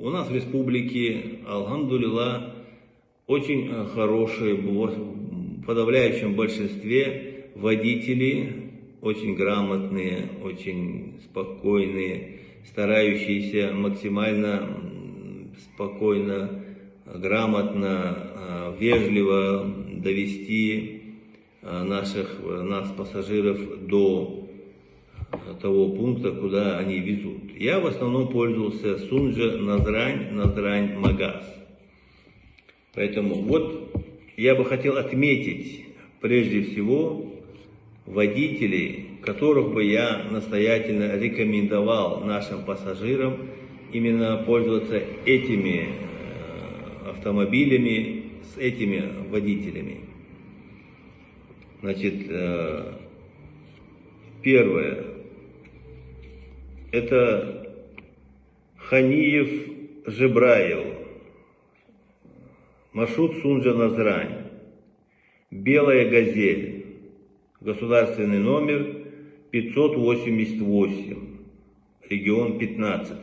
у нас в республике, алхамдулилла, очень хорошие, в подавляющем большинстве водители, очень грамотные, очень спокойные, старающиеся максимально спокойно, грамотно, вежливо довести нас, пассажиров, до того пункта, куда они везут. Я в основном пользовался Сунжа Назрань Магаз. Поэтому вот я бы хотел отметить прежде всего водителей, которых бы я настоятельно рекомендовал нашим пассажирам именно пользоваться этими автомобилями, с этими водителями. Значит, первое, это Ханиев Жебраил, маршрут Сунжа Назрань, белая газель, государственный номер 588, регион 15.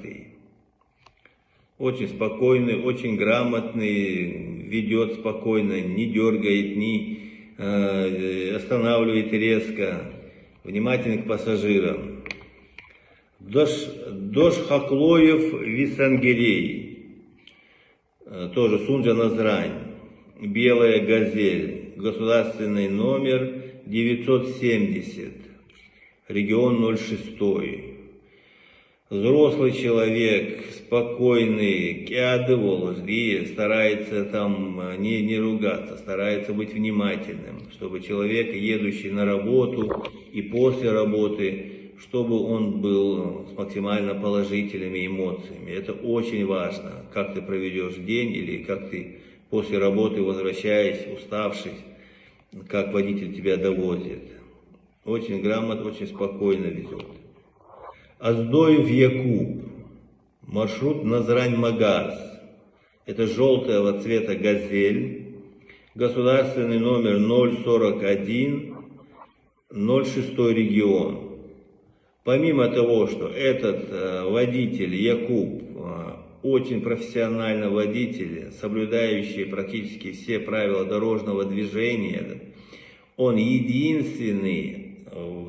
Очень спокойный, очень грамотный, ведет спокойно, не дергает, не останавливает резко, внимательный к пассажирам. Дош Хаклоев Висангерей, тоже Сунжа Назрань, белая газель, государственный номер 970, регион 06. Взрослый человек, спокойный, и старается там не ругаться, старается быть внимательным, чтобы человек, едущий на работу и после работы, чтобы он был с максимально положительными эмоциями. Это очень важно, как ты проведешь день или как ты после работы, возвращаясь, уставший, как водитель тебя довозит. Очень грамотно, очень спокойно везет. Аздоев Якуб, маршрут Назрань Магаз. Это желтого цвета газель, государственный номер 041, 06 регион. Помимо того, что этот водитель Якуб очень профессиональный водитель, соблюдающий практически все правила дорожного движения, он единственный,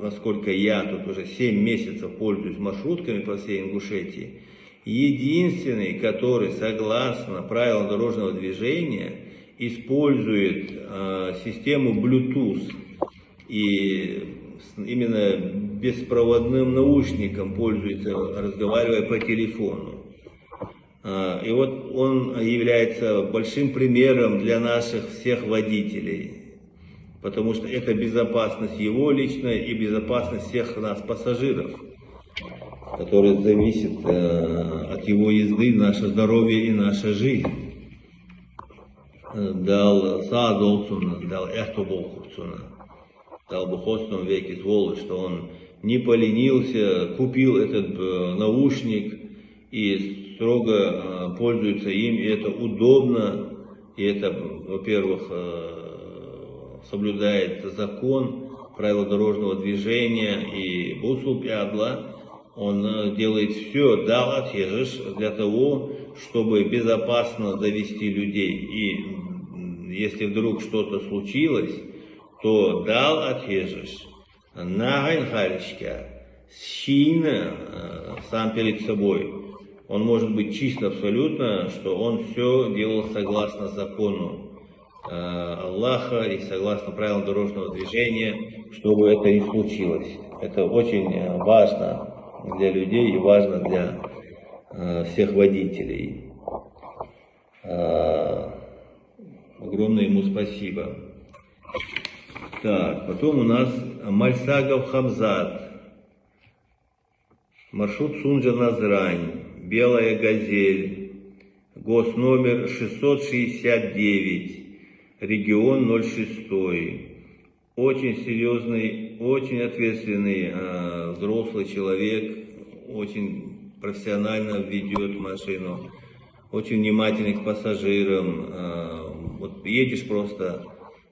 насколько я тут уже 7 месяцев пользуюсь маршрутками по всей Ингушетии, единственный, который согласно правилам дорожного движения использует систему Bluetooth и именно беспроводным наушником пользуется, разговаривая по телефону. И вот он является большим примером для наших всех водителей, потому что это безопасность его личная и безопасность всех нас, пассажиров, которые зависят от его езды, наше здоровье и наша жизнь. Дал Саадолцуна, дал Эхтоболкурцуна, дал Бухостон веки сволочь, что он не поленился, купил этот наушник и строго пользуется им, и это удобно, и это, во-первых, соблюдает закон, правила дорожного движения, и Бусул Пиадла, он делает все, дал отъезжешь для того, чтобы безопасно довести людей. И если вдруг что-то случилось, то дал отъезжешь. Нагань харичка, сильно сам перед собой. Он может быть чист абсолютно, что он все делал согласно закону Аллаха и согласно правилам дорожного движения, чтобы это не случилось. Это очень важно для людей и важно для всех водителей. Огромное ему спасибо. Так, потом у нас Мальсагов Хамзат, маршрут Сунжа Назрань, белая газель, госномер 669, регион 06. Очень серьезный, очень ответственный взрослый человек, очень профессионально ведет машину, очень внимательный к пассажирам. Вот едешь просто,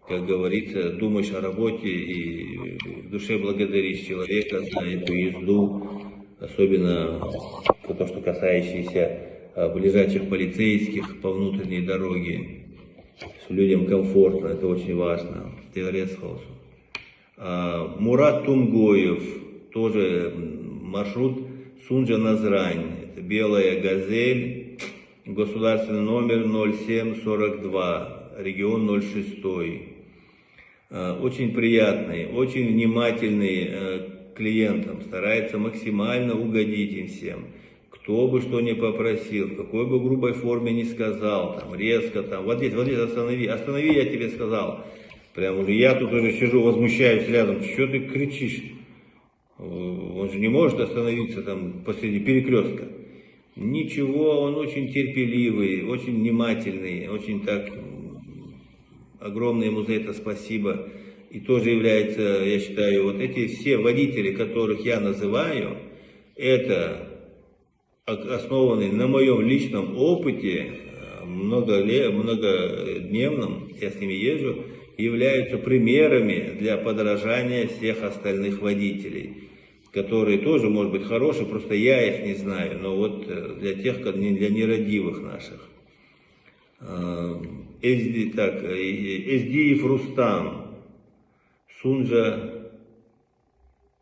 как говорится, думаешь о работе и в душе благодаришь человека за эту езду, особенно то, что касающееся лежачих полицейских по внутренней дороге. Людям комфортно, это очень важно. Мурат Тумгоев, тоже маршрут Сунжа-Назрань. Это белая газель, государственный номер 0742, регион 06. Очень приятный, очень внимательный к клиентам, старается максимально угодить им всем. Кто бы что ни попросил, в какой бы грубой форме ни сказал, там, резко, там, вот здесь останови, я тебе сказал. Прям уже я тут уже сижу, возмущаюсь рядом, что ты кричишь? Он же не может остановиться там посреди перекрестка. Ничего, он очень терпеливый, очень внимательный, очень так, огромное ему за это спасибо. И тоже является, я считаю, вот эти все водители, которых я называю, это основанный на моем личном опыте, многодневном, я с ними езжу, являются примерами для подражания всех остальных водителей, которые тоже, может быть, хорошие, просто я их не знаю, но вот для тех, для нерадивых наших. Эздиев Рустам, Сунжа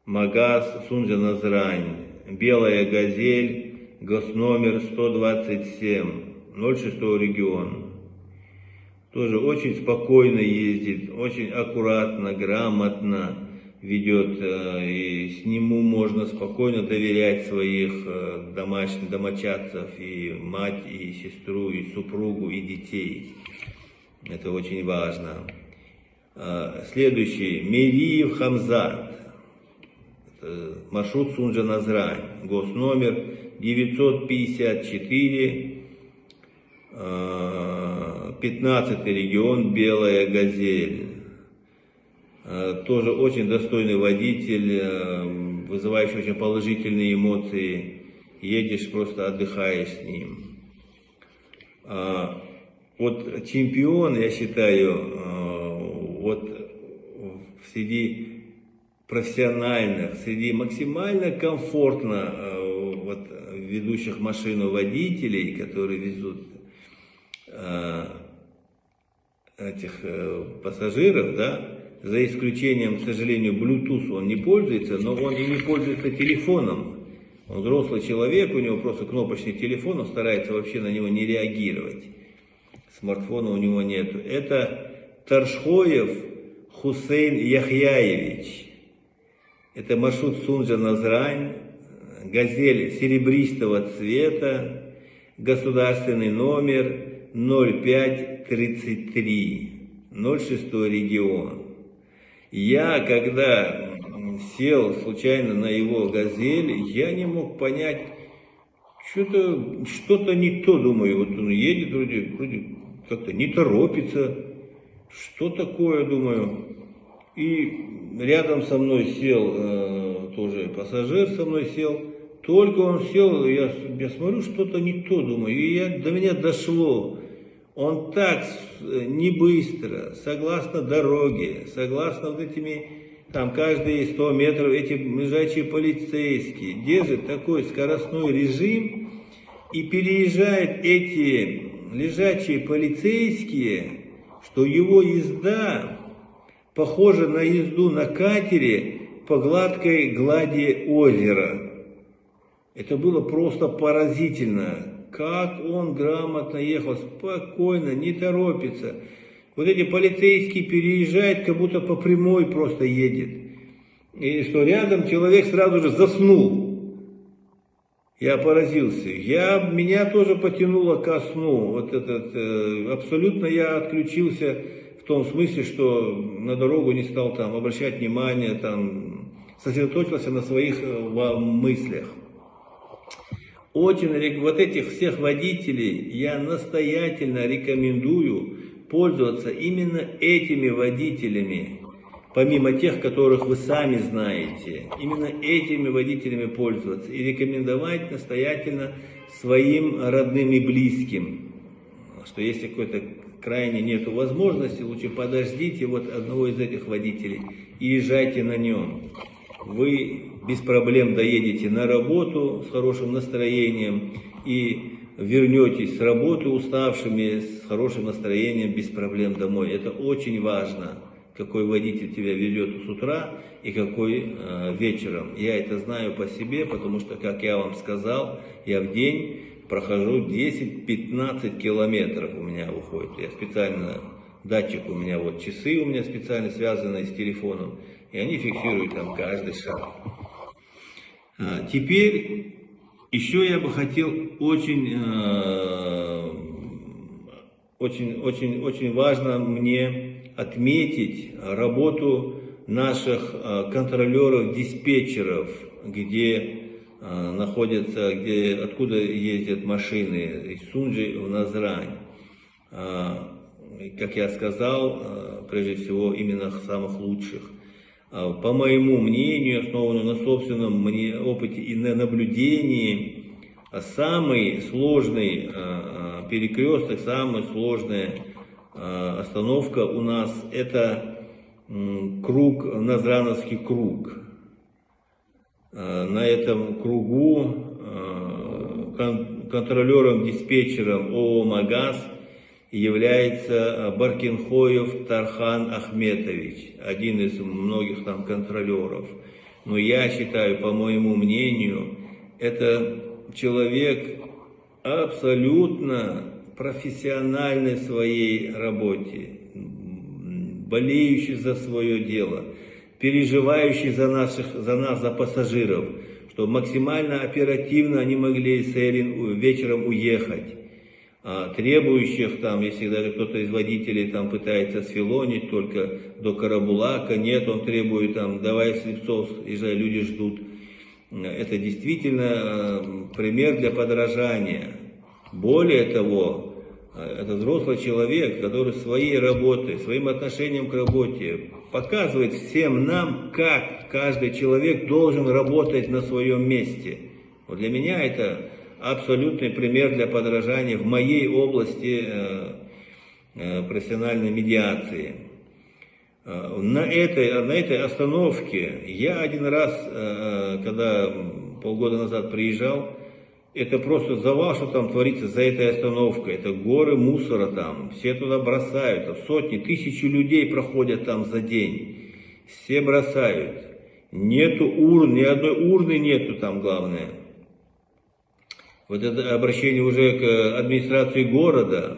Магаз, Сунжа Назрань, белая газель, госномер 127, 06 регион. Тоже очень спокойно ездит, очень аккуратно, грамотно ведет, и с нему можно спокойно доверять своих домочадцев, и мать, и сестру, и супругу, и детей. Это очень важно. Следующий, Мевиев Хамзат, маршрут Сунжа-Назрань, госномер 954, 15 регион, белая газель. Тоже очень достойный водитель, вызывающий очень положительные эмоции. Едешь, просто отдыхаешь с ним. Вот чемпион, я считаю, вот среди профессиональных, среди максимально комфортно вот, ведущих машину водителей, которые везут этих пассажиров, да, за исключением, к сожалению, Bluetooth он не пользуется, но он и не пользуется телефоном. Он взрослый человек, у него просто кнопочный телефон, он старается вообще на него не реагировать. Смартфона у него нету. Это Таршхоев Хусейн Яхьяевич. Это маршрут Сунжа-Назрань, газель серебристого цвета, государственный номер 0533, 06 регион. Я, когда сел случайно на его газель, я не мог понять, что-то не то, думаю, вот он едет, вроде как-то не торопится, что такое, думаю. И рядом со мной сел, тоже пассажир со мной сел, только он сел, я смотрю, что-то не то, думаю, и до меня дошло. Он так не быстро, согласно дороге, согласно вот этими, там каждые 100 метров эти лежачие полицейские держат такой скоростной режим и переезжают эти лежачие полицейские, что его езда похожа на езду на катере по гладкой глади озера. Это было просто поразительно. Как он грамотно ехал, спокойно, не торопится. Вот эти полицейские переезжают, как будто по прямой просто едет. И что рядом человек сразу же заснул. Я поразился. Меня тоже потянуло ко сну. Вот абсолютно я отключился в том смысле, что на дорогу не стал там обращать внимание, там, сосредоточился на своих мыслях. Очень вот этих всех водителей я настоятельно рекомендую пользоваться именно этими водителями, помимо тех, которых вы сами знаете. Именно этими водителями пользоваться и рекомендовать настоятельно своим родным и близким. Что если какой-то крайне нету возможности, лучше подождите вот одного из этих водителей и езжайте на нем. Вы без проблем доедете на работу с хорошим настроением и вернетесь с работы уставшими, с хорошим настроением, без проблем домой. Это очень важно, какой водитель тебя везет с утра и какой вечером. Я это знаю по себе, потому что, как я вам сказал, я в день прохожу 10-15 километров у меня выходит. Я специально, датчик у меня, вот часы у меня специально связанные с телефоном, и они фиксируют там каждый шаг. Теперь еще я бы хотел очень важно мне отметить работу наших контролеров-диспетчеров, где находятся, откуда ездят машины из Сунджи в Назрань. Как я сказал, прежде всего именно самых лучших. По моему мнению, основанному на собственном опыте и на наблюдении, самый сложный перекресток, самая сложная остановка у нас — это круг, Назрановский круг. На этом кругу контролером-диспетчером ООО «Магаз» является Баркинхоев Тархан Ахметович, один из многих там контролеров. Но я считаю, по моему мнению, это человек абсолютно профессиональный в своей работе, болеющий за свое дело, переживающий за нас, за пассажиров, чтобы максимально оперативно они могли с Эрин вечером уехать. Требующих там, если даже кто-то из водителей там пытается сфилонить только до Карабулака, нет, он требует там, давай Слепцов, езжай, люди ждут. Это действительно пример для подражания. Более того, это взрослый человек, который своей работой, своим отношением к работе показывает всем нам, как каждый человек должен работать на своем месте. Вот для меня это абсолютный пример для подражания в моей области профессиональной медиации. На этой остановке я один раз, когда полгода назад приезжал, это просто завал, что там творится за этой остановкой. Это горы мусора там, все туда бросают, там сотни, тысячи людей проходят там за день. Все бросают. Нету урн, ни одной урны нету там, главное. Вот это обращение уже к администрации города.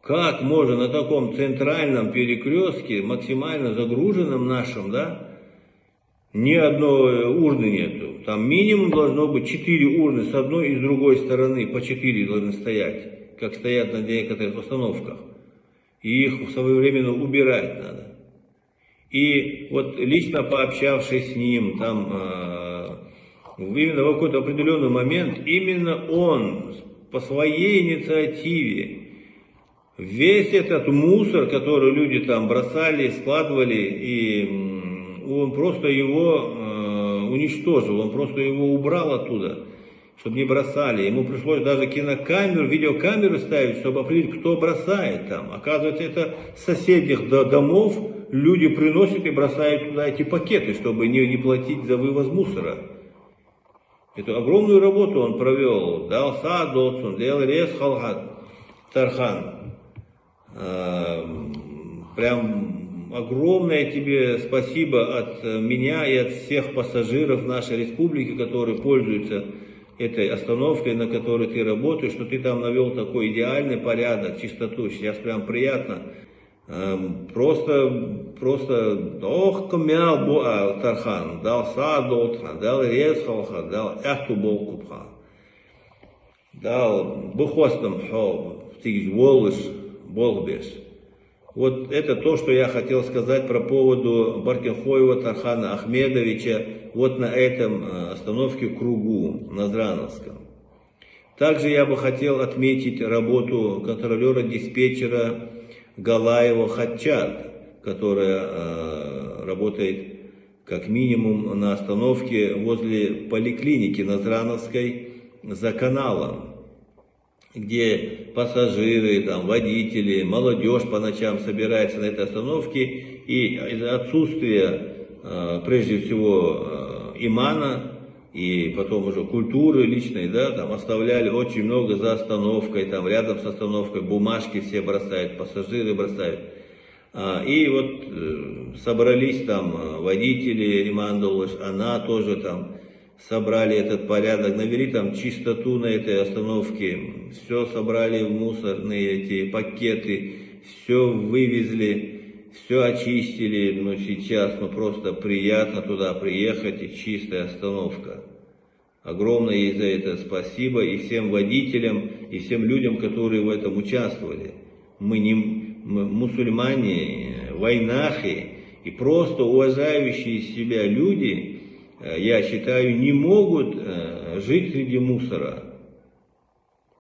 Как можно на таком центральном перекрестке, максимально загруженном нашем, да, ни одной урны нету. Там минимум должно быть 4 урны с одной и с другой стороны, по 4 должны стоять, как стоят на некоторых остановках. И их своевременно убирать надо. И вот лично пообщавшись с ним, там именно в какой-то определенный момент, именно он по своей инициативе весь этот мусор, который люди там бросали, складывали, и он просто его уничтожил, он просто его убрал оттуда, чтобы не бросали. Ему пришлось даже кинокамеру, видеокамеру ставить, чтобы определить, кто бросает там. Оказывается, это с соседних домов люди приносят и бросают туда эти пакеты, чтобы не платить за вывоз мусора. Эту огромную работу он провел. Дал сад, дотсун, дел рез халхат, Тархан. Прям огромное тебе спасибо от меня и от всех пассажиров нашей республики, которые пользуются этой остановкой, на которой ты работаешь, что ты там навел такой идеальный порядок, чистоту. Сейчас прям приятно. Просто, ох, камял буа Тархан, дал сад дотхан, дал рез халхат, дал эхту болкупха, дал бухостам хол, тигж волыш, болбеш. Вот это то, что я хотел сказать про поводу Баркинхоева Тархана Ахмедовича вот на этом остановке кругу Назрановском. Также я бы хотел отметить работу контролера-диспетчера Галаева Хатчат, которая работает как минимум на остановке возле поликлиники Назрановской за каналом, где пассажиры, там, водители, молодежь по ночам собирается на этой остановке, и из-за отсутствия, прежде всего, имана, и потом уже культуры личной, да, там оставляли очень много за остановкой, там рядом с остановкой бумажки все бросают, пассажиры бросают. И вот собрались там водители, Иман Дулыш, она тоже там собрали этот порядок, навели там чистоту на этой остановке, все собрали в мусорные эти пакеты, все вывезли, все очистили, но сейчас просто приятно туда приехать, и чистая остановка. Огромное ей за это спасибо и всем водителям, и всем людям, которые в этом участвовали. Мы мусульмане, вайнахи и просто уважающие себя люди, я считаю, не могут жить среди мусора.